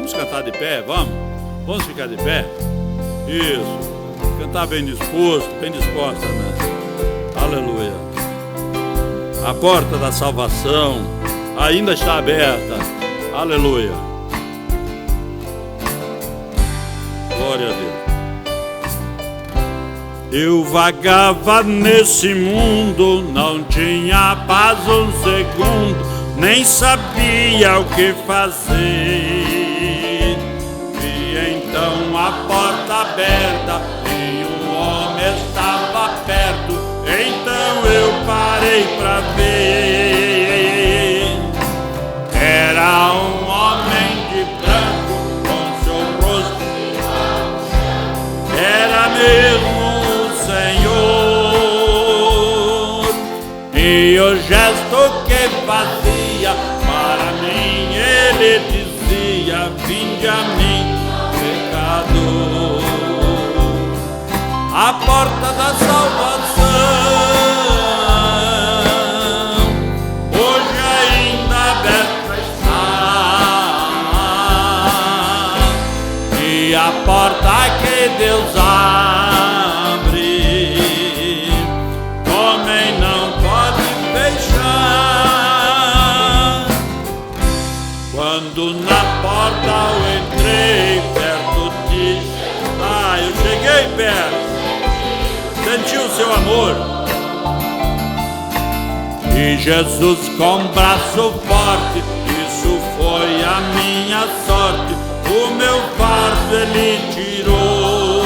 Vamos cantar de pé, vamos? Vamos ficar de pé? Isso. Cantar bem disposto, bem disposta, né? Aleluia. A porta da salvação ainda está aberta. Aleluia. Glória a Deus. Eu vagava nesse mundo, não tinha paz um segundo, nem sabia o que fazer. Vi então a porta aberta e o homem estava perto, então eu parei pra ver. Era um homem de branco com seu rosto, era mesmo e o gesto que fazia para mim, ele dizia: vinde a mim, pecador. A porta da salvação hoje ainda aberta está, e a porta que Deus abre, homem não pode fechar. Quando na porta eu entrei, perto disse: eu cheguei perto, senti o seu amor. E Jesus com braço forte, isso foi a minha sorte, o meu fardo ele tirou.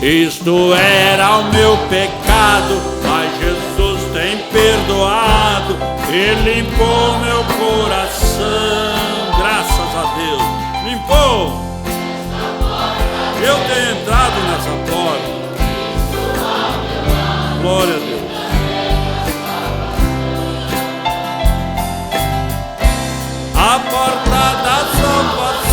Isto era o meu pecado, mas Jesus tem perdoado e limpou meu coração. Graças a Deus, limpou. Eu tenho entrado nessa porta. Glória a Deus. A porta da salvação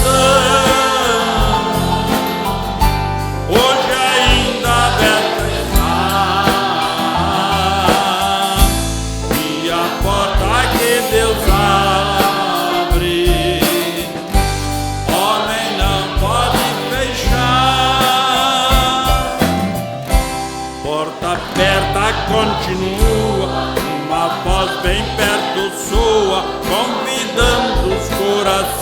hoje ainda aberta está, e a porta que Deus abre, homem não pode fechar. Porta aberta continua, uma voz bem perto soa, convidando os corações.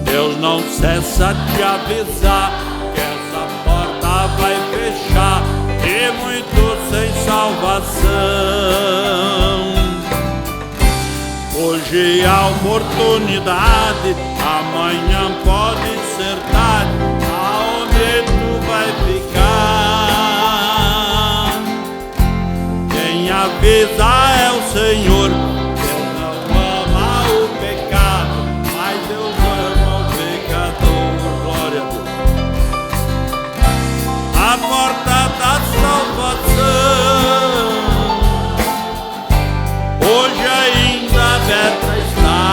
Deus não cessa de avisar que essa porta vai fechar, e muitos sem salvação. Hoje há oportunidade, amanhã pode ser tarde, aonde tu vai ficar? Quem avisa é o Senhor. Deus não ama o pecado, mas Deus ama o pecador. Glória a Deus. A porta da salvação hoje ainda aberta está,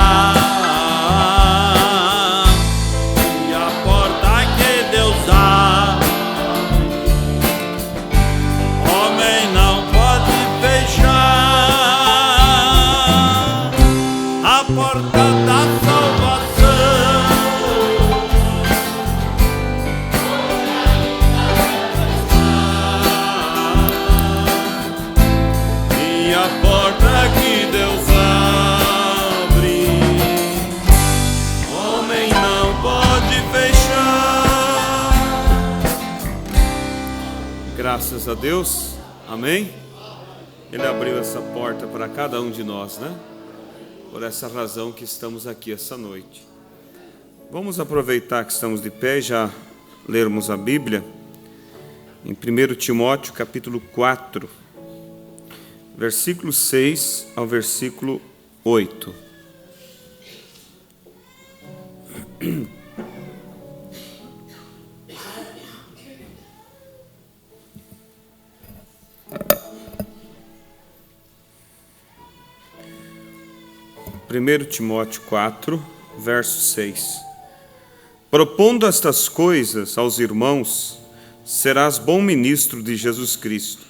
e a porta que Deus abre, homem não pode fechar. A porta da salvação e a porta que Deus abre, homem não pode fechar. Graças a Deus, amém? Ele abriu essa porta para cada um de nós, né? Por essa razão que estamos aqui essa noite. Vamos aproveitar que estamos de pé e já lermos a Bíblia em 1 Timóteo capítulo 4, versículo 6 ao versículo 8. Primeiro Timóteo 4, verso 6. Propondo estas coisas aos irmãos, serás bom ministro de Jesus Cristo,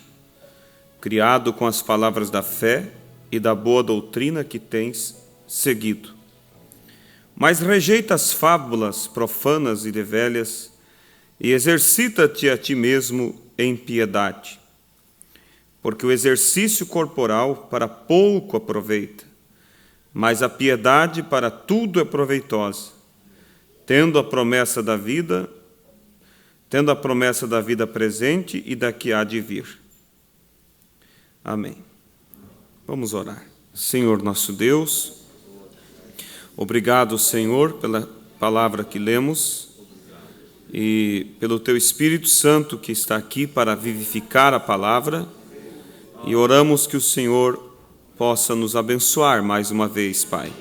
criado com as palavras da fé e da boa doutrina que tens seguido. Mas rejeita as fábulas profanas e de velhas, e exercita-te a ti mesmo em piedade. Porque o exercício corporal para pouco aproveita, mas a piedade para tudo é proveitosa, tendo a promessa da vida presente e da que há de vir. Amém. Vamos orar. Senhor nosso Deus, obrigado, Senhor, pela palavra que lemos e pelo Teu Espírito Santo que está aqui para vivificar a palavra, e oramos que o Senhor possa nos abençoar mais uma vez, Pai.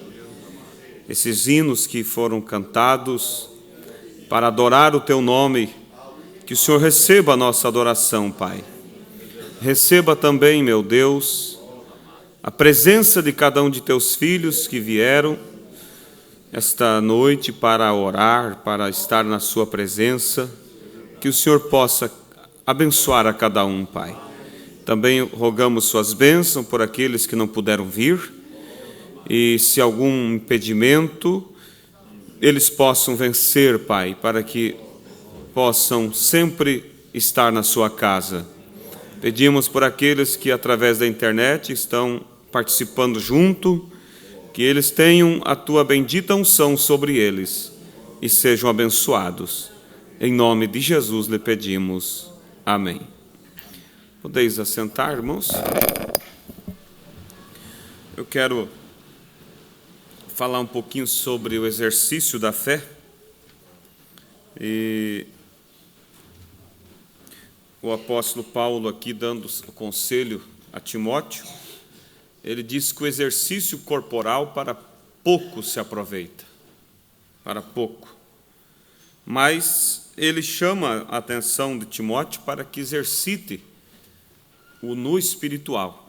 Esses hinos que foram cantados para adorar o Teu nome, que o Senhor receba a nossa adoração, Pai. Receba também, meu Deus, a presença de cada um de Teus filhos que vieram esta noite para orar, para estar na Sua presença, que o Senhor possa abençoar a cada um, Pai. Também rogamos Suas bênçãos por aqueles que não puderam vir, e se algum impedimento, eles possam vencer, Pai, para que possam sempre estar na Sua casa. Pedimos por aqueles que através da internet estão participando junto, que eles tenham a Tua bendita unção sobre eles e sejam abençoados. Em nome de Jesus lhe pedimos. Amém. Podeis assentar, irmãos? Eu quero falar um pouquinho sobre o exercício da fé. E o apóstolo Paulo aqui dando o conselho a Timóteo, ele diz que o exercício corporal para pouco se aproveita, para pouco. Mas ele chama a atenção de Timóteo para que exercite o no espiritual.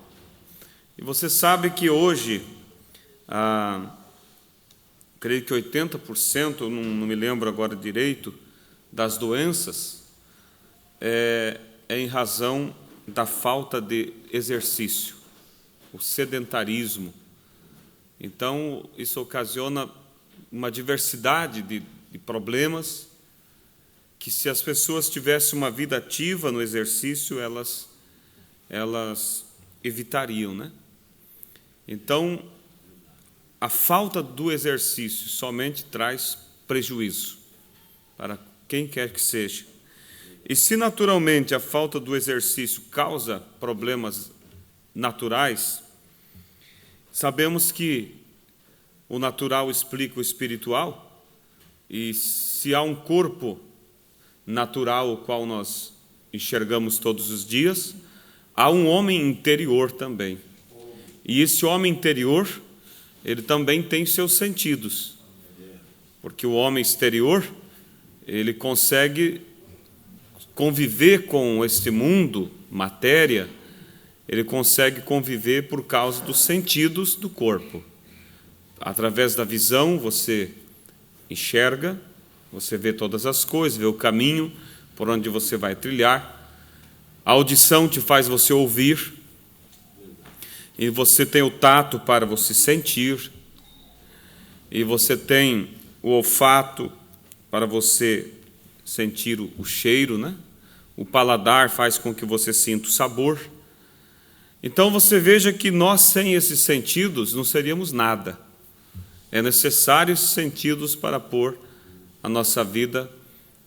E você sabe que hoje, creio que 80%, não me lembro agora direito, das doenças é em razão da falta de exercício, o sedentarismo. Então, isso ocasiona uma diversidade de problemas que, se as pessoas tivessem uma vida ativa no exercício, elas evitariam, né? Então, a falta do exercício somente traz prejuízo para quem quer que seja. E se naturalmente a falta do exercício causa problemas naturais, sabemos que o natural explica o espiritual, e se há um corpo natural, o qual nós enxergamos todos os dias, há um homem interior também. E esse homem interior, ele também tem seus sentidos, porque o homem exterior, ele consegue conviver com este mundo, matéria, ele consegue conviver por causa dos sentidos do corpo. Através da visão, você enxerga, você vê todas as coisas, vê o caminho por onde você vai trilhar. A audição te faz você ouvir, e você tem o tato para você sentir, e você tem o olfato para você sentir o cheiro, né? O paladar faz com que você sinta o sabor. Então você veja que nós, sem esses sentidos, não seríamos nada. É necessário esses sentidos para pôr a nossa vida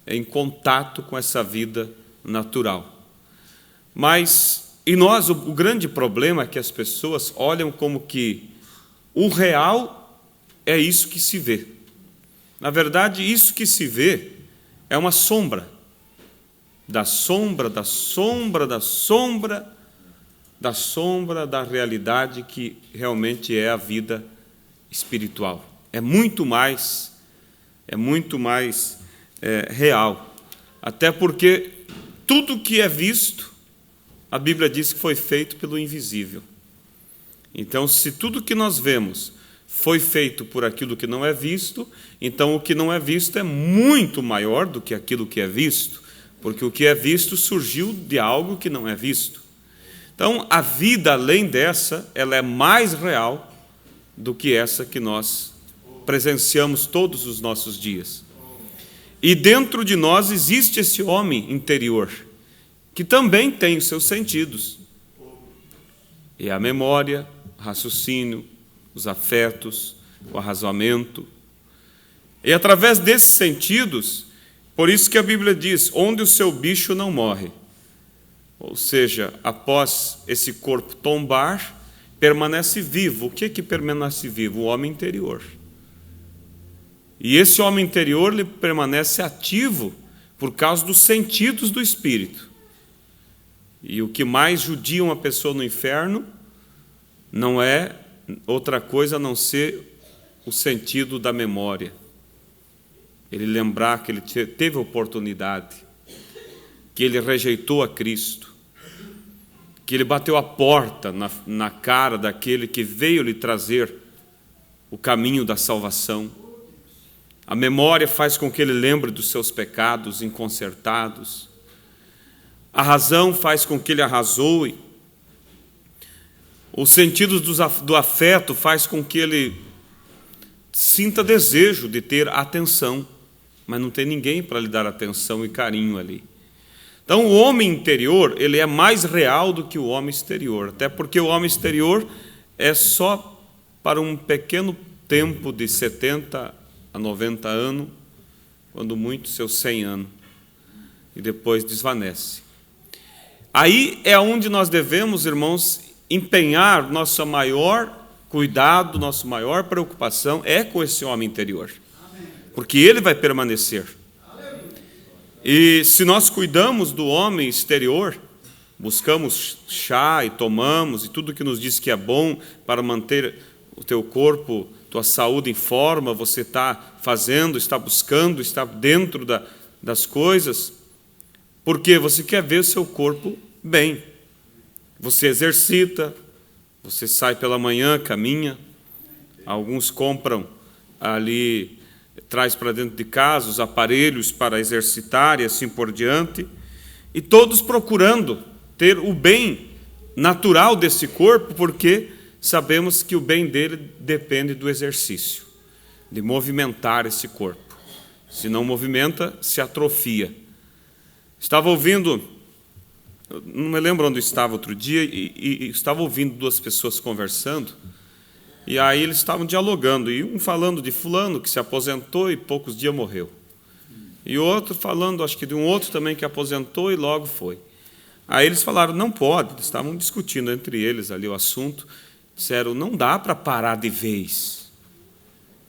em contato com essa vida natural. Mas, e nós, o grande problema é que as pessoas olham como que o real é isso que se vê. Na verdade, isso que se vê é uma sombra, da sombra, da sombra, da sombra, da sombra da realidade que realmente é a vida espiritual. É muito mais real. Até porque tudo que é visto, a Bíblia diz que foi feito pelo invisível. Então, se tudo que nós vemos foi feito por aquilo que não é visto, então o que não é visto é muito maior do que aquilo que é visto, porque o que é visto surgiu de algo que não é visto. Então, a vida além dessa, ela é mais real do que essa que nós presenciamos todos os nossos dias. E dentro de nós existe esse homem interior, que também tem os seus sentidos. E a memória, o raciocínio, os afetos, o arrazoamento. E através desses sentidos, por isso que a Bíblia diz, onde o seu bicho não morre. Ou seja, após esse corpo tombar, permanece vivo. O que permanece vivo? O homem interior. E esse homem interior ele permanece ativo por causa dos sentidos do espírito. E o que mais judia uma pessoa no inferno não é outra coisa a não ser o sentido da memória. Ele lembrar que ele teve oportunidade, que ele rejeitou a Cristo, que ele bateu a porta na cara daquele que veio lhe trazer o caminho da salvação. A memória faz com que ele lembre dos seus pecados inconsertados. A razão faz com que ele arrazoe. Os sentidos do afeto faz com que ele sinta desejo de ter atenção, mas não tem ninguém para lhe dar atenção e carinho ali. Então, o homem interior, ele é mais real do que o homem exterior, até porque o homem exterior é só para um pequeno tempo de 70 a 90 anos, quando muito, seus 100 anos, e depois desvanece. Aí é onde nós devemos, irmãos, empenhar nosso maior cuidado, nossa maior preocupação é com esse homem interior, porque ele vai permanecer. E se nós cuidamos do homem exterior, buscamos chá e tomamos, e tudo que nos diz que é bom para manter o teu corpo, tua saúde em forma, você está fazendo, está buscando, está dentro das coisas, porque você quer ver o seu corpo bem. Você exercita, você sai pela manhã, caminha, alguns compram ali, traz para dentro de casa os aparelhos para exercitar e assim por diante, e todos procurando ter o bem natural desse corpo, porque sabemos que o bem dele depende do exercício, de movimentar esse corpo. Se não movimenta, se atrofia. Estava ouvindo, não me lembro onde estava outro dia, e estava ouvindo duas pessoas conversando, e aí eles estavam dialogando, e um falando de fulano que se aposentou e poucos dias morreu. E outro falando, acho que de um outro também que aposentou e logo foi. Aí eles falaram, não pode, eles estavam discutindo entre eles ali o assunto, disseram, não dá para parar de vez.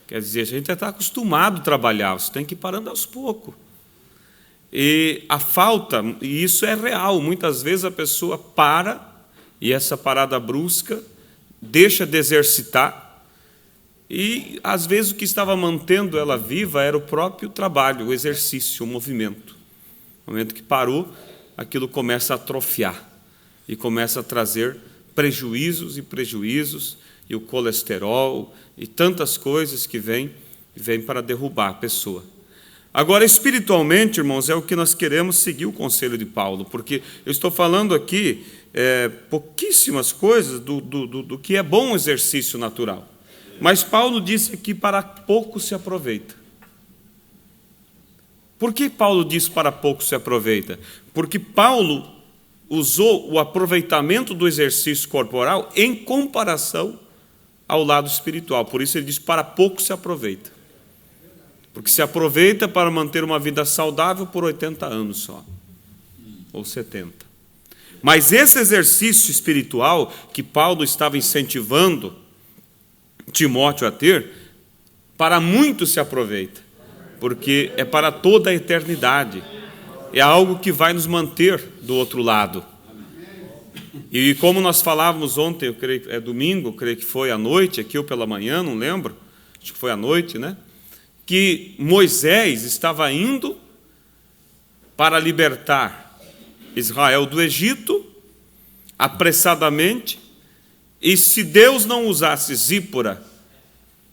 Quer dizer, a gente já está acostumado a trabalhar, você tem que ir parando aos poucos. E a falta, e isso é real, muitas vezes a pessoa para, e essa parada brusca deixa de exercitar, e às vezes o que estava mantendo ela viva era o próprio trabalho, o exercício, o movimento. No momento que parou, aquilo começa a atrofiar, e começa a trazer prejuízos, e o colesterol, e tantas coisas que vêm para derrubar a pessoa. Agora, espiritualmente, irmãos, é o que nós queremos seguir o conselho de Paulo, porque eu estou falando aqui pouquíssimas coisas do que é bom exercício natural. Mas Paulo disse que para pouco se aproveita. Por que Paulo diz para pouco se aproveita? Porque Paulo usou o aproveitamento do exercício corporal em comparação ao lado espiritual. Por isso ele diz para pouco se aproveita. Porque se aproveita para manter uma vida saudável por 80 anos só, ou 70. Mas esse exercício espiritual que Paulo estava incentivando Timóteo a ter, para muito se aproveita, porque é para toda a eternidade, é algo que vai nos manter do outro lado. E como nós falávamos ontem, eu creio que é domingo, creio que foi à noite, aqui ou pela manhã, não lembro, acho que foi à noite, né? Que Moisés estava indo para libertar Israel do Egito, apressadamente, e se Deus não usasse Zípora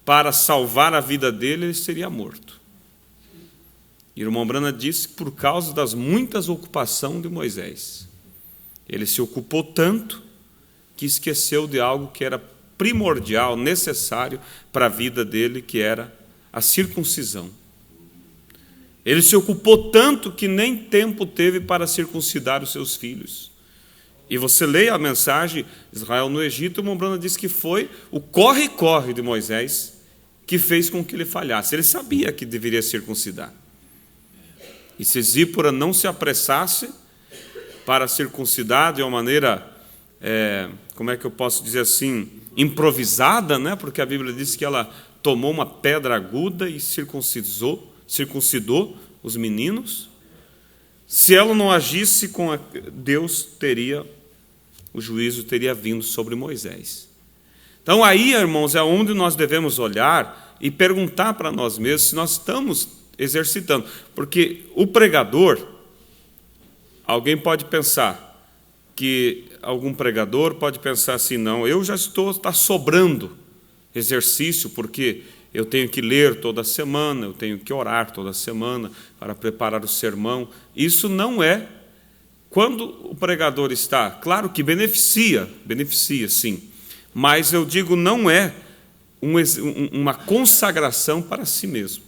para salvar a vida dele, ele seria morto. E o irmão Brana disse que por causa das muitas ocupações de Moisés. Ele se ocupou tanto que esqueceu de algo que era primordial, necessário para a vida dele, que era a circuncisão. Ele se ocupou tanto que nem tempo teve para circuncidar os seus filhos. E você lê a mensagem, Israel no Egito, o Mombrana diz que foi o corre-corre de Moisés que fez com que ele falhasse. Ele sabia que deveria circuncidar. E se Zípora não se apressasse para circuncidar de uma maneira, como é que eu posso dizer assim, improvisada, né? Porque a Bíblia diz que ela tomou uma pedra aguda e circuncidou os meninos. Se ela não agisse com Deus, o juízo teria vindo sobre Moisés. Então aí, irmãos, é onde nós devemos olhar e perguntar para nós mesmos se nós estamos exercitando. Porque o pregador, alguém pode pensar que algum pregador pode pensar assim, não, eu já está sobrando exercício, porque eu tenho que ler toda semana, eu tenho que orar toda semana para preparar o sermão. Isso não é. Quando o pregador está, claro que beneficia sim, mas eu digo, não é uma consagração para si mesmo.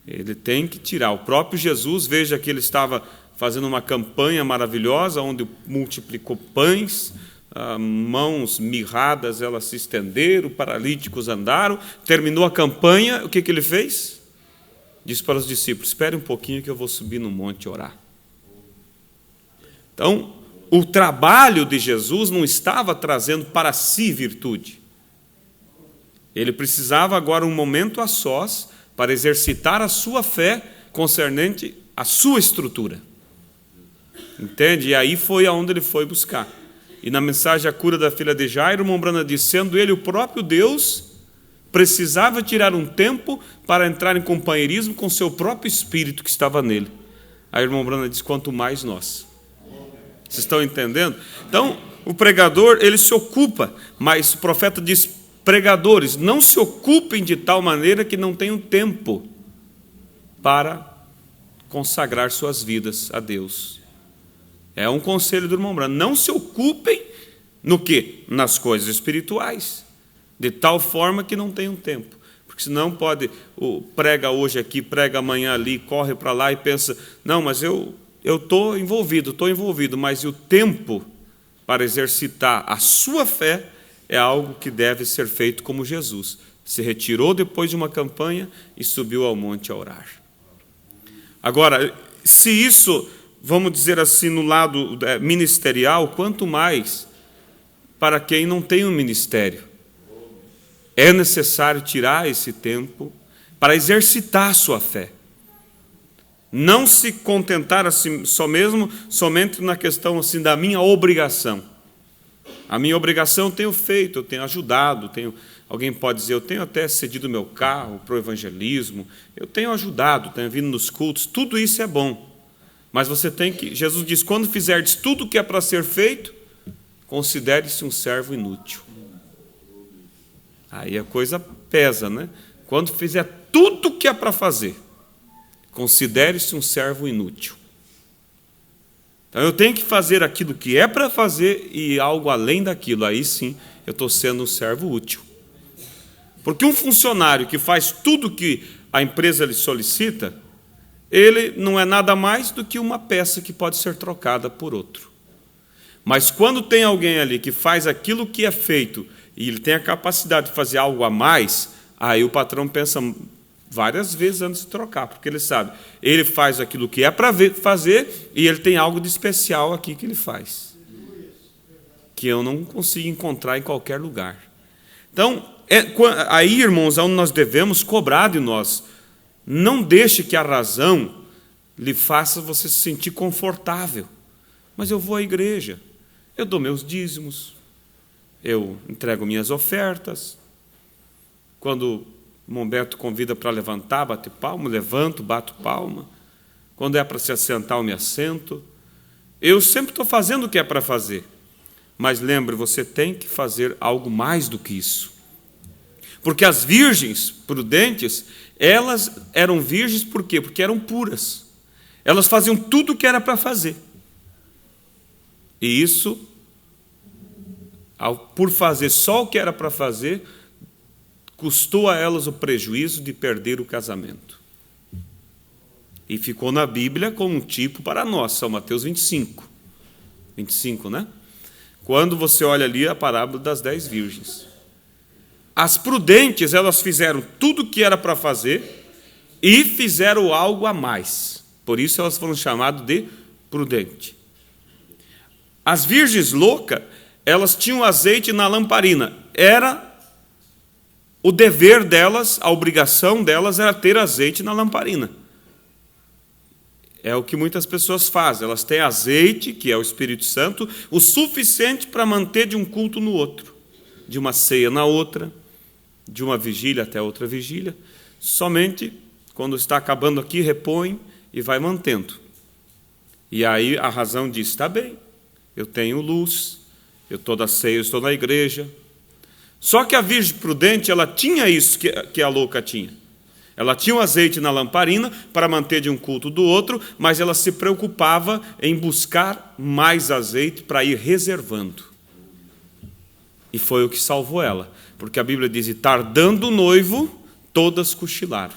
Ele tem que tirar. O próprio Jesus, veja que ele estava fazendo uma campanha maravilhosa, onde multiplicou pães, mãos mirradas, elas se estenderam, paralíticos andaram, terminou a campanha, o que ele fez? Disse para os discípulos, espere um pouquinho que eu vou subir no monte orar. Então, o trabalho de Jesus não estava trazendo para si virtude. Ele precisava agora um momento a sós para exercitar a sua fé concernente à sua estrutura. Entende? E aí foi aonde ele foi buscar. E na mensagem A Cura da Filha de Jairo, Mombrana diz, sendo ele o próprio Deus, precisava tirar um tempo para entrar em companheirismo com seu próprio espírito que estava nele. Aí o Mombrana diz, quanto mais nós. Vocês estão entendendo? Então, o pregador, ele se ocupa, mas o profeta diz, pregadores, não se ocupem de tal maneira que não tenham tempo para consagrar suas vidas a Deus. É um conselho do irmão Branham. Não se ocupem no quê? Nas coisas espirituais, de tal forma que não tenham tempo. Porque senão prega hoje aqui, prega amanhã ali, corre para lá e pensa, não, mas eu estou envolvido, mas o tempo para exercitar a sua fé é algo que deve ser feito como Jesus. Se retirou depois de uma campanha e subiu ao monte a orar. Agora, se isso, vamos dizer assim, no lado ministerial, quanto mais para quem não tem um ministério. É necessário tirar esse tempo para exercitar a sua fé. Não se contentar assim, somente na questão assim, da minha obrigação. A minha obrigação eu tenho feito, eu tenho ajudado, alguém pode dizer, eu tenho até cedido meu carro para o evangelismo, eu tenho ajudado, tenho vindo nos cultos, tudo isso é bom. Mas você tem que, Jesus diz, quando fizerdes tudo o que é para ser feito, considere-se um servo inútil. Aí a coisa pesa, né? Quando fizer tudo o que é para fazer, considere-se um servo inútil. Então eu tenho que fazer aquilo que é para fazer e algo além daquilo. Aí sim eu estou sendo um servo útil. Porque um funcionário que faz tudo que a empresa lhe solicita, ele não é nada mais do que uma peça que pode ser trocada por outro. Mas quando tem alguém ali que faz aquilo que é feito e ele tem a capacidade de fazer algo a mais, aí o patrão pensa várias vezes antes de trocar, porque ele sabe, ele faz aquilo que é para fazer e ele tem algo de especial aqui que ele faz, que eu não consigo encontrar em qualquer lugar. Então, aí, irmãos, é onde nós devemos cobrar de nós. Não deixe que a razão lhe faça você se sentir confortável. Mas eu vou à igreja, eu dou meus dízimos, eu entrego minhas ofertas. Quando o Mombeto convida para levantar, bate palma, levanto, bato palma. Quando é para se assentar, eu me assento. Eu sempre estou fazendo o que é para fazer. Mas lembre, você tem que fazer algo mais do que isso. Porque as virgens prudentes, elas eram virgens por quê? Porque eram puras. Elas faziam tudo o que era para fazer. E isso por fazer só o que era para fazer, custou a elas o prejuízo de perder o casamento. E ficou na Bíblia como um tipo para nós, São Mateus 25. 25, né? Quando você olha ali a parábola das 10 virgens. As prudentes, elas fizeram tudo o que era para fazer e fizeram algo a mais. Por isso elas foram chamadas de prudente. As virgens loucas, elas tinham azeite na lamparina. Era o dever delas, a obrigação delas era ter azeite na lamparina. É o que muitas pessoas fazem. Elas têm azeite, que é o Espírito Santo, o suficiente para manter de um culto no outro, de uma ceia na outra, de uma vigília até outra vigília. Somente quando está acabando aqui, repõe e vai mantendo. E aí a razão diz, está bem, eu tenho luz, eu toda ceia, eu estou na igreja. Só que a virgem prudente, ela tinha isso que a louca tinha. Ela tinha um azeite na lamparina para manter de um culto do outro, mas ela se preocupava em buscar mais azeite para ir reservando. E foi o que salvou ela, porque a Bíblia diz, e tardando o noivo, todas cochilaram.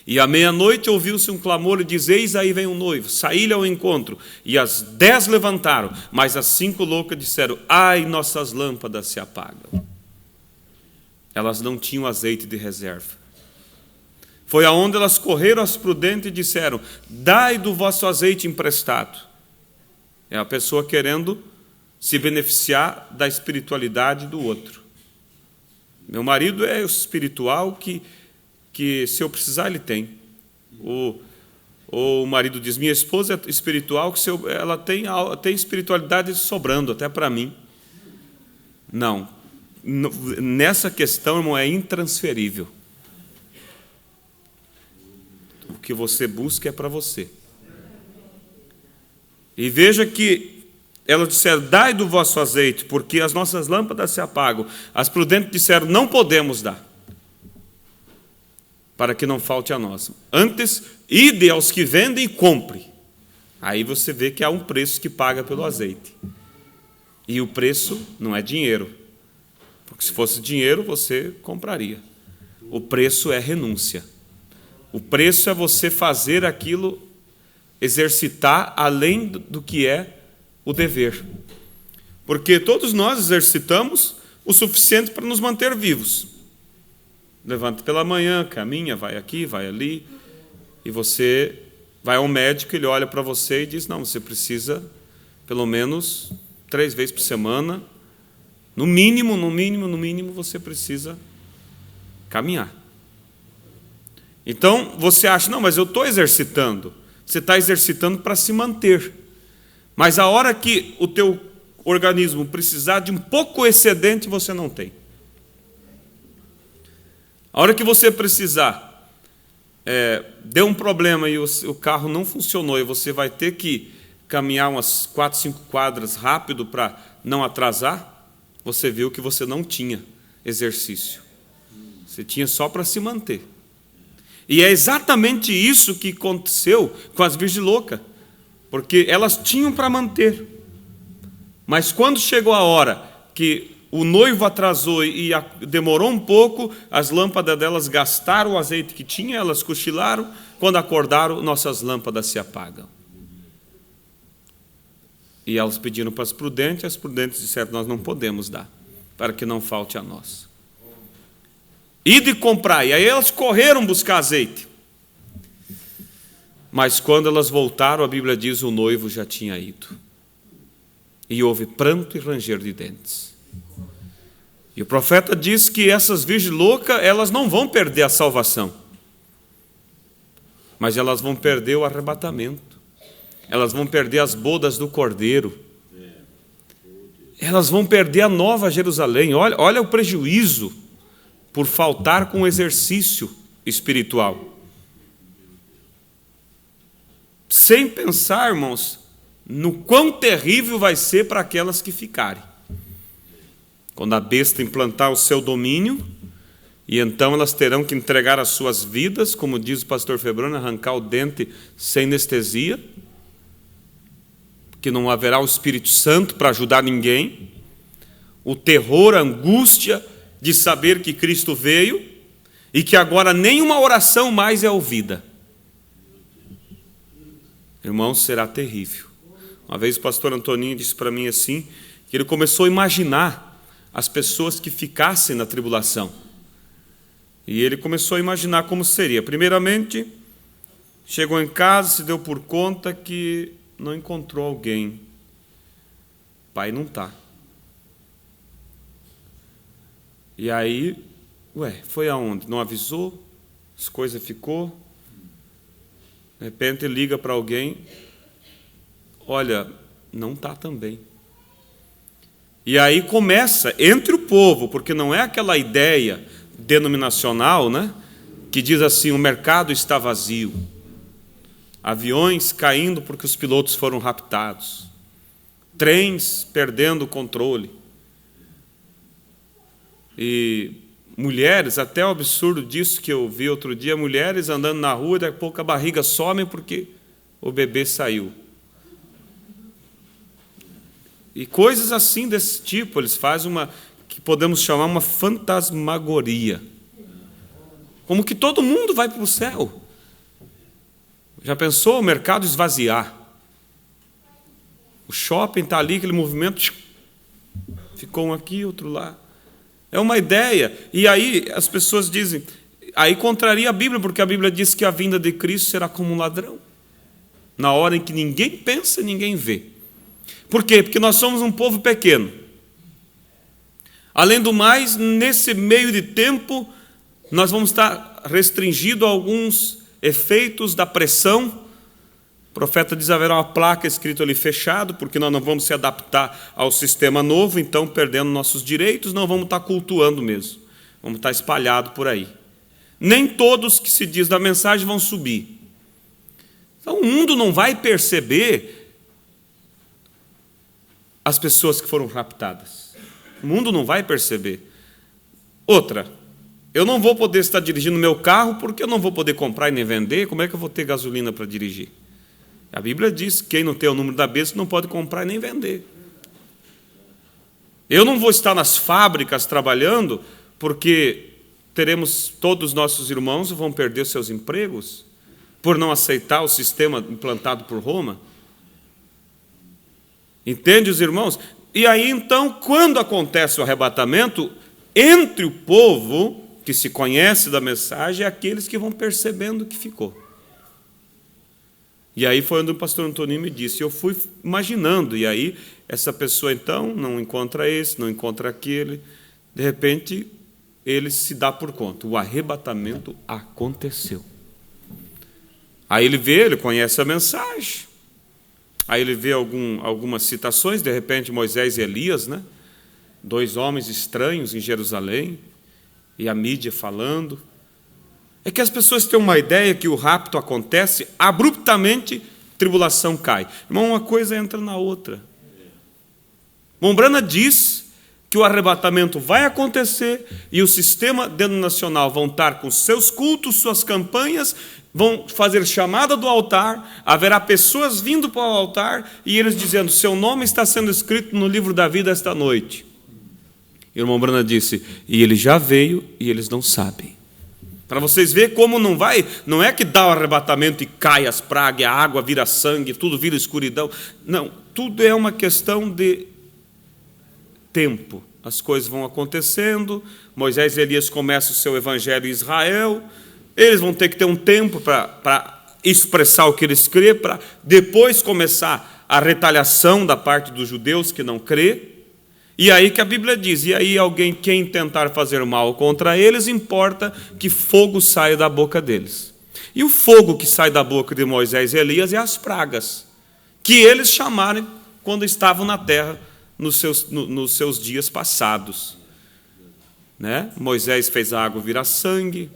E à meia-noite ouviu-se um clamor e diz, eis aí vem o noivo, saí-lhe ao encontro. E as 10 levantaram, mas as 5 loucas disseram, ai, nossas lâmpadas se apagam. Elas não tinham azeite de reserva. Foi aonde elas correram às prudentes e disseram, dai do vosso azeite emprestado. É a pessoa querendo se beneficiar da espiritualidade do outro. Meu marido é espiritual que se eu precisar ele tem. O marido diz, minha esposa é espiritual, que ela tem espiritualidade sobrando, até para mim. Não. Nessa questão, irmão, é intransferível. O que você busca é para você. E veja que elas disseram, dai do vosso azeite, porque as nossas lâmpadas se apagam. As prudentes disseram, não podemos dar, para que não falte a nós. Antes, ide aos que vendem e compre. Aí você vê que há um preço que paga pelo azeite. E o preço não é dinheiro. Porque se fosse dinheiro, você compraria. O preço é renúncia. O preço é você fazer aquilo, exercitar além do que é o dever. Porque todos nós exercitamos o suficiente para nos manter vivos. Levanta pela manhã, caminha, vai aqui, vai ali, e você vai ao médico, ele olha para você e diz, não, você precisa pelo menos 3 vezes por semana, no mínimo você precisa caminhar. Então, você acha, não, mas eu estou exercitando. Você está exercitando para se manter. Mas a hora que o teu organismo precisar de um pouco excedente, você não tem. A hora que você precisar, deu um problema e o carro não funcionou e você vai ter que caminhar umas 4, 5 quadras rápido para não atrasar, você viu que você não tinha exercício. Você tinha só para se manter. E é exatamente isso que aconteceu com as virgens loucas, porque elas tinham para manter. Mas quando chegou a hora que o noivo atrasou e demorou um pouco, as lâmpadas delas gastaram o azeite que tinha, elas cochilaram, quando acordaram, nossas lâmpadas se apagam. E elas pediram para as prudentes disseram, nós não podemos dar, para que não falte a nós. Ide comprar. E aí elas correram buscar azeite. Mas quando elas voltaram, a Bíblia diz, o noivo já tinha ido. E houve pranto e ranger de dentes. E o profeta diz que essas virgens loucas, elas não vão perder a salvação. Mas elas vão perder o arrebatamento. Elas vão perder as bodas do Cordeiro. Elas vão perder a nova Jerusalém. Olha o prejuízo por faltar com o exercício espiritual. Sem pensar, irmãos, no quão terrível vai ser para aquelas que ficarem. Quando a besta implantar o seu domínio, e então elas terão que entregar as suas vidas, como diz o pastor Febrônio, arrancar o dente sem anestesia, que não haverá o Espírito Santo para ajudar ninguém, o terror, a angústia de saber que Cristo veio e que agora nenhuma oração mais é ouvida. Irmãos, será terrível. Uma vez o pastor Antoninho disse para mim assim, que ele começou a imaginar as pessoas que ficassem na tribulação. E ele começou a imaginar como seria. Primeiramente, chegou em casa, se deu por conta que não encontrou alguém. Pai não está. E aí, foi aonde? Não avisou? As coisas ficou. De repente liga para alguém, olha, não está também. E aí começa, entre o povo, porque não é aquela ideia denominacional, né, que diz assim, o mercado está vazio, aviões caindo porque os pilotos foram raptados, trens perdendo o controle, e mulheres, até o absurdo disso que eu vi outro dia, mulheres andando na rua, daqui a pouco a barriga some porque o bebê saiu. E coisas assim desse tipo, eles fazem uma, que podemos chamar uma fantasmagoria. Como que todo mundo vai para o céu. Já pensou o mercado esvaziar? O shopping está ali, aquele movimento, ficou um aqui, outro lá. É uma ideia. E aí as pessoas dizem, aí contraria a Bíblia, porque a Bíblia diz que a vinda de Cristo será como um ladrão. Na hora em que ninguém pensa, ninguém vê. Por quê? Porque nós somos um povo pequeno. Além do mais, nesse meio de tempo, nós vamos estar restringidos a alguns efeitos da pressão. O profeta diz haverá uma placa escrita ali fechado, porque nós não vamos se adaptar ao sistema novo, então perdendo nossos direitos, não vamos estar cultuando mesmo. Vamos estar espalhados por aí. Nem todos que se diz da mensagem vão subir. Então o mundo não vai perceber as pessoas que foram raptadas. O mundo não vai perceber. Outra, eu não vou poder estar dirigindo meu carro porque eu não vou poder comprar e nem vender. Como é que eu vou ter gasolina para dirigir? A Bíblia diz que quem não tem o número da besta não pode comprar e nem vender. Eu não vou estar nas fábricas trabalhando porque teremos todos os nossos irmãos vão perder seus empregos por não aceitar o sistema implantado por Roma. Entende, os irmãos? E aí, então, quando acontece o arrebatamento, entre o povo que se conhece da mensagem, é aqueles que vão percebendo o que ficou. E aí foi onde o pastor Antoninho me disse, eu fui imaginando, e aí essa pessoa então não encontra esse, não encontra aquele, de repente ele se dá por conta, o arrebatamento aconteceu. Aí ele vê, ele conhece a mensagem, aí ele vê algumas citações, de repente Moisés e Elias, né? 2 homens estranhos em Jerusalém, e a mídia falando. É que as pessoas têm uma ideia que o rapto acontece, abruptamente, tribulação cai. Irmão, uma coisa entra na outra. Mombrana diz que o arrebatamento vai acontecer e o sistema denominacional vão estar com seus cultos, suas campanhas, vão fazer chamada do altar, haverá pessoas vindo para o altar e eles dizendo, seu nome está sendo escrito no livro da vida esta noite. E o irmão Brana disse, e ele já veio e eles não sabem. Para vocês verem como não é que dá o arrebatamento e cai as pragas, a água vira sangue, tudo vira escuridão. Não, tudo é uma questão de tempo. As coisas vão acontecendo, Moisés e Elias começam o seu evangelho em Israel, eles vão ter que ter um tempo para expressar o que eles crêem, para depois começar a retaliação da parte dos judeus que não crê. E aí que a Bíblia diz, e aí alguém, quem tentar fazer mal contra eles, importa que fogo saia da boca deles. E o fogo que sai da boca de Moisés e Elias é as pragas, que eles chamaram quando estavam na terra nos seus dias passados. Né? Moisés fez a água virar sangue,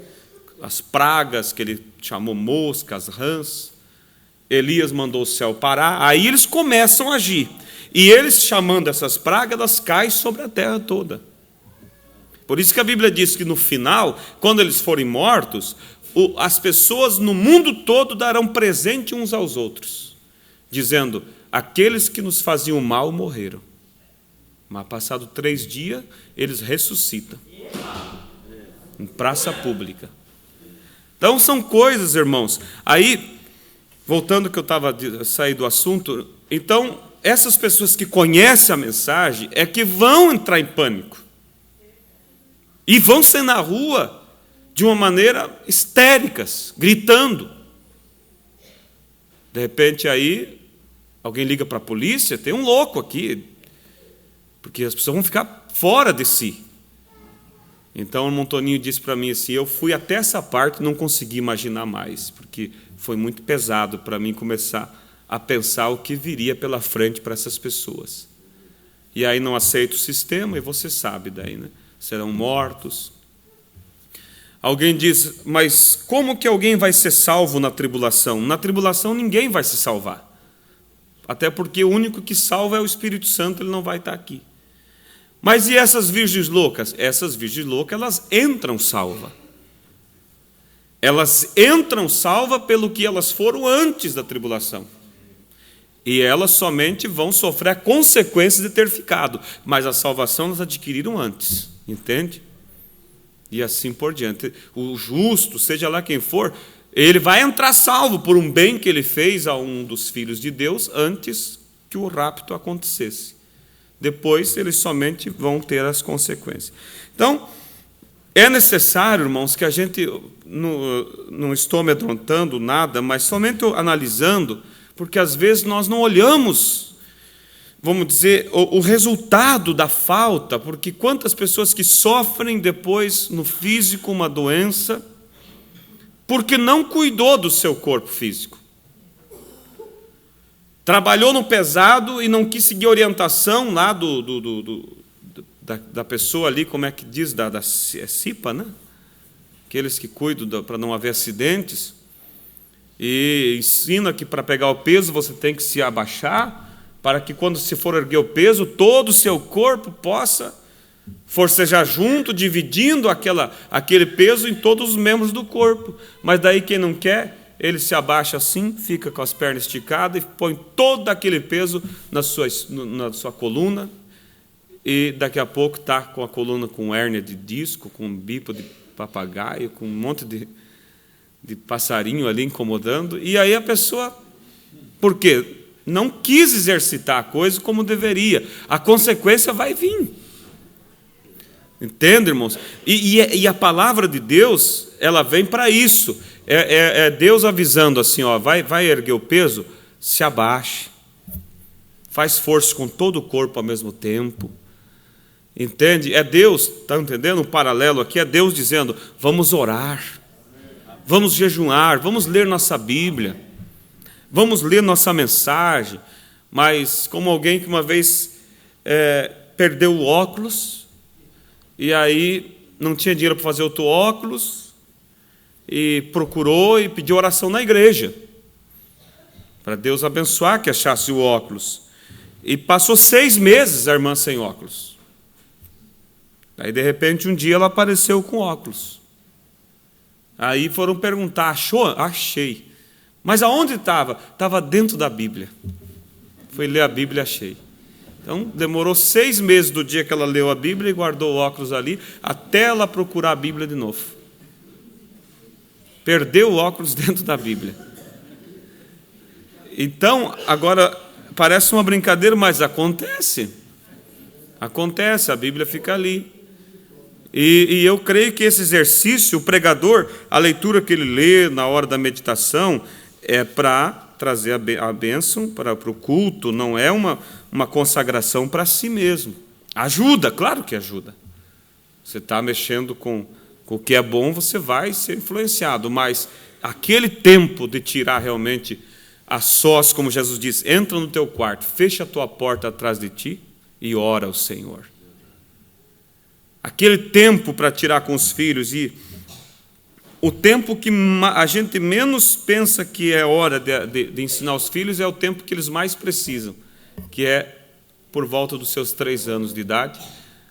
as pragas que ele chamou moscas, rãs. Elias mandou o céu parar, aí eles começam a agir. E eles, chamando essas pragas, elas caem sobre a terra toda. Por isso que a Bíblia diz que no final, quando eles forem mortos, as pessoas no mundo todo darão presente uns aos outros, dizendo, aqueles que nos faziam mal morreram. Mas passado 3 dias, eles ressuscitam. Em praça pública. Então são coisas, irmãos. Aí, voltando que eu estava sair do assunto, então essas pessoas que conhecem a mensagem é que vão entrar em pânico. E vão ser na rua de uma maneira histéricas, gritando. De repente aí, alguém liga para a polícia, tem um louco aqui. Porque as pessoas vão ficar fora de si. Então o Montoninho disse para mim assim, eu fui até essa parte e não consegui imaginar mais, porque foi muito pesado para mim começar a pensar o que viria pela frente para essas pessoas. E aí não aceita o sistema, e você sabe daí, né? Serão mortos. Alguém diz, mas como que alguém vai ser salvo na tribulação? Na tribulação ninguém vai se salvar. Até porque o único que salva é o Espírito Santo, ele não vai estar aqui. Mas e essas virgens loucas? Essas virgens loucas, elas entram salva. Elas entram salva pelo que elas foram antes da tribulação. E elas somente vão sofrer a consequência de ter ficado. Mas a salvação elas adquiriram antes. Entende? E assim por diante. O justo, seja lá quem for, ele vai entrar salvo por um bem que ele fez a um dos filhos de Deus antes que o rapto acontecesse. Depois, eles somente vão ter as consequências. Então, é necessário, irmãos, que a gente, não estou amedrontando nada, mas somente analisando, porque às vezes nós não olhamos, vamos dizer, o resultado da falta, porque quantas pessoas que sofrem depois no físico uma doença, porque não cuidou do seu corpo físico. Trabalhou no pesado e não quis seguir a orientação lá da pessoa ali, como é que diz, da CIPA, né? Aqueles que cuidam para não haver acidentes. E ensina que para pegar o peso você tem que se abaixar, para que quando se for erguer o peso, todo o seu corpo possa forcejar junto, dividindo aquele peso em todos os membros do corpo. Mas daí quem não quer, ele se abaixa assim, fica com as pernas esticadas e põe todo aquele peso na sua coluna, e daqui a pouco está com a coluna com hérnia de disco, com bico de papagaio, com um monte de passarinho ali incomodando, e aí a pessoa, por quê? Não quis exercitar a coisa como deveria, a consequência vai vir. Entende, irmãos? E a palavra de Deus, ela vem para isso. É Deus avisando assim, ó, vai erguer o peso, se abaixe. Faz força com todo o corpo ao mesmo tempo. Entende? É Deus, está entendendo? Um paralelo aqui, é Deus dizendo, vamos orar, vamos jejuar, vamos ler nossa Bíblia, vamos ler nossa mensagem. Mas como alguém que uma vez perdeu o óculos, e aí não tinha dinheiro para fazer outro óculos, e procurou e pediu oração na igreja, para Deus abençoar que achasse o óculos. E passou 6 meses a irmã sem óculos. Aí, de repente, um dia ela apareceu com óculos. Aí foram perguntar, achou? Achei. Mas aonde estava? Estava dentro da Bíblia. Foi ler a Bíblia e achei. Então, demorou 6 meses do dia que ela leu a Bíblia e guardou o óculos ali, até ela procurar a Bíblia de novo. Perdeu o óculos dentro da Bíblia. Então, agora, parece uma brincadeira, mas acontece. Acontece, a Bíblia fica ali. E eu creio que esse exercício, o pregador, a leitura que ele lê na hora da meditação, é para trazer a bênção para o culto, não é uma consagração para si mesmo. Ajuda, claro que ajuda. Você está mexendo com o que é bom, você vai ser influenciado, mas aquele tempo de tirar realmente a sós, como Jesus diz, entra no teu quarto, fecha a tua porta atrás de ti e ora ao Senhor. Aquele tempo para tirar com os filhos, e o tempo que a gente menos pensa que é hora de ensinar os filhos é o tempo que eles mais precisam, que é por volta dos seus 3 anos de idade.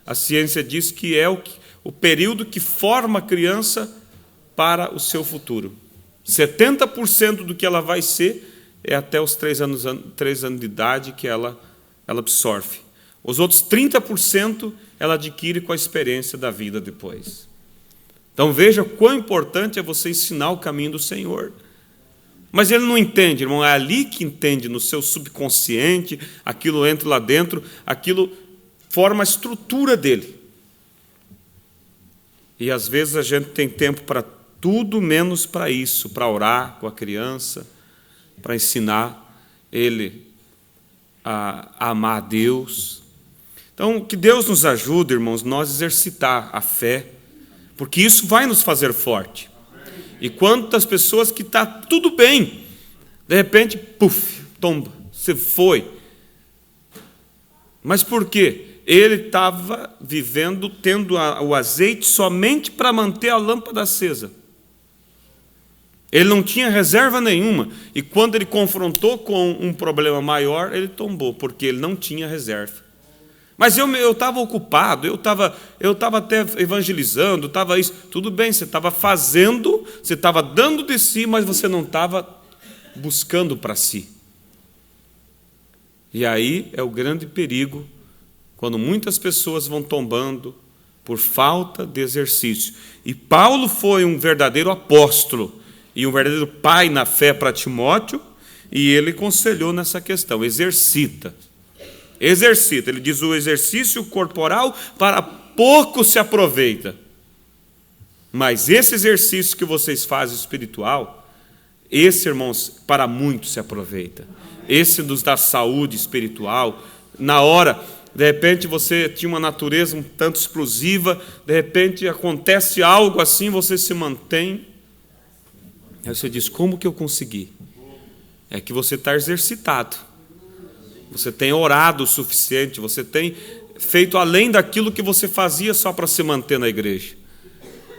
A ciência diz que é o período que forma a criança para o seu futuro. 70% do que ela vai ser é até os 3 anos de idade que ela absorve. Os outros 30% ela adquire com a experiência da vida depois. Então veja quão importante é você ensinar o caminho do Senhor. Mas ele não entende, irmão, é ali que entende, no seu subconsciente, aquilo entra lá dentro, aquilo forma a estrutura dele. E às vezes a gente tem tempo para tudo menos para isso, para orar com a criança, para ensinar ele a amar a Deus. Então, que Deus nos ajude, irmãos, nós exercitar a fé, porque isso vai nos fazer forte. E quantas pessoas que está tudo bem, de repente, puf, tomba, você foi. Mas por quê? Ele estava vivendo, tendo o azeite somente para manter a lâmpada acesa. Ele não tinha reserva nenhuma. E quando ele confrontou com um problema maior, ele tombou, porque ele não tinha reserva. Mas eu estava ocupado, eu estava até evangelizando, estava isso. Tudo bem, você estava fazendo, você estava dando de si, mas você não estava buscando para si. E aí é o grande perigo, quando muitas pessoas vão tombando por falta de exercício. E Paulo foi um verdadeiro apóstolo e um verdadeiro pai na fé para Timóteo, e ele aconselhou nessa questão: exercita. Exercita. Ele diz: o exercício corporal para pouco se aproveita. Mas esse exercício que vocês fazem espiritual, esse, irmãos, para muito se aproveita. Esse nos dá saúde espiritual. Na hora, de repente você tinha uma natureza um tanto explosiva, de repente acontece algo assim, você se mantém. Aí você diz: como que eu consegui? É que você está exercitado. Você tem orado o suficiente, você tem feito além daquilo que você fazia só para se manter na igreja.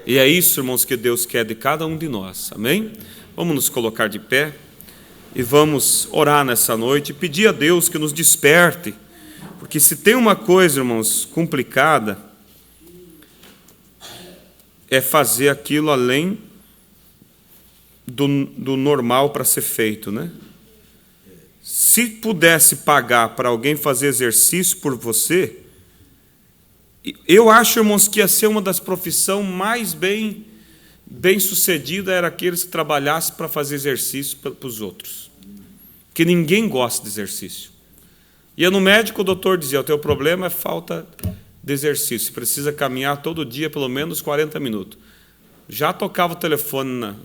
E é isso, irmãos, que Deus quer de cada um de nós. Amém? Vamos nos colocar de pé e vamos orar nessa noite e pedir a Deus que nos desperte. Porque se tem uma coisa, irmãos, complicada, é fazer aquilo além do normal para ser feito, né? Se pudesse pagar para alguém fazer exercício por você, eu acho, irmãos, que ia ser uma das profissões mais bem sucedidas, era aqueles que trabalhassem para fazer exercício para os outros. Porque ninguém gosta de exercício. Ia no médico, o doutor dizia: o teu problema é falta de exercício, precisa caminhar todo dia pelo menos 40 minutos. Já tocava o telefone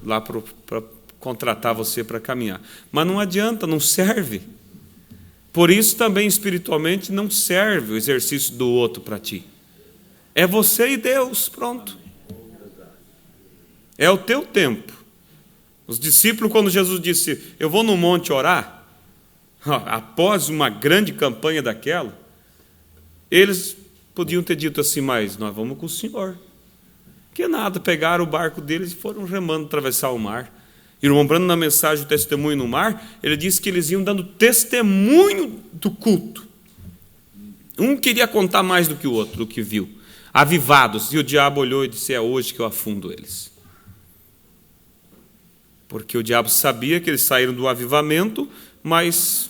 lá para contratar você para caminhar. Mas não adianta, não serve. Por isso também espiritualmente não serve o exercício do outro para ti. É você e Deus, pronto. É o teu tempo. Os discípulos, quando Jesus disse: eu vou no monte orar, após uma grande campanha daquela, eles podiam ter dito assim: mas nós vamos com o Senhor. Que nada, pegaram o barco deles e foram remando atravessar o mar. Irmão Brando, na mensagem do Testemunho no Mar, ele disse que eles iam dando testemunho do culto. Um queria contar mais do que o outro, do que viu. Avivados. E o diabo olhou e disse: é hoje que eu afundo eles. Porque o diabo sabia que eles saíram do avivamento, mas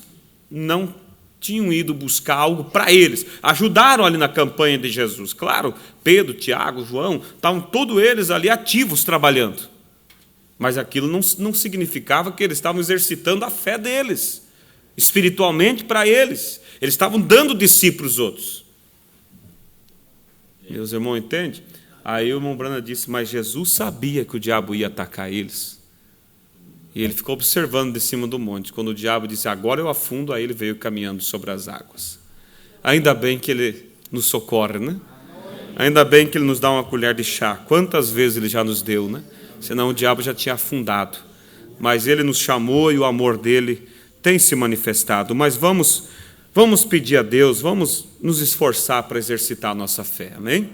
não tinham ido buscar algo para eles. Ajudaram ali na campanha de Jesus. Claro, Pedro, Tiago, João, estavam todos eles ali ativos trabalhando. Mas aquilo não significava que eles estavam exercitando a fé deles, espiritualmente para eles. Eles estavam dando de si para os outros. Meus irmãos, entendem? Aí o irmão Brana disse: mas Jesus sabia que o diabo ia atacar eles. E ele ficou observando de cima do monte. Quando o diabo disse: agora eu afundo, aí ele veio caminhando sobre as águas. Ainda bem que ele nos socorre, né? Ainda bem que ele nos dá uma colher de chá. Quantas vezes ele já nos deu, né? Senão o diabo já tinha afundado. Mas ele nos chamou e o amor dele tem se manifestado. Mas vamos pedir a Deus, vamos nos esforçar para exercitar a nossa fé. Amém?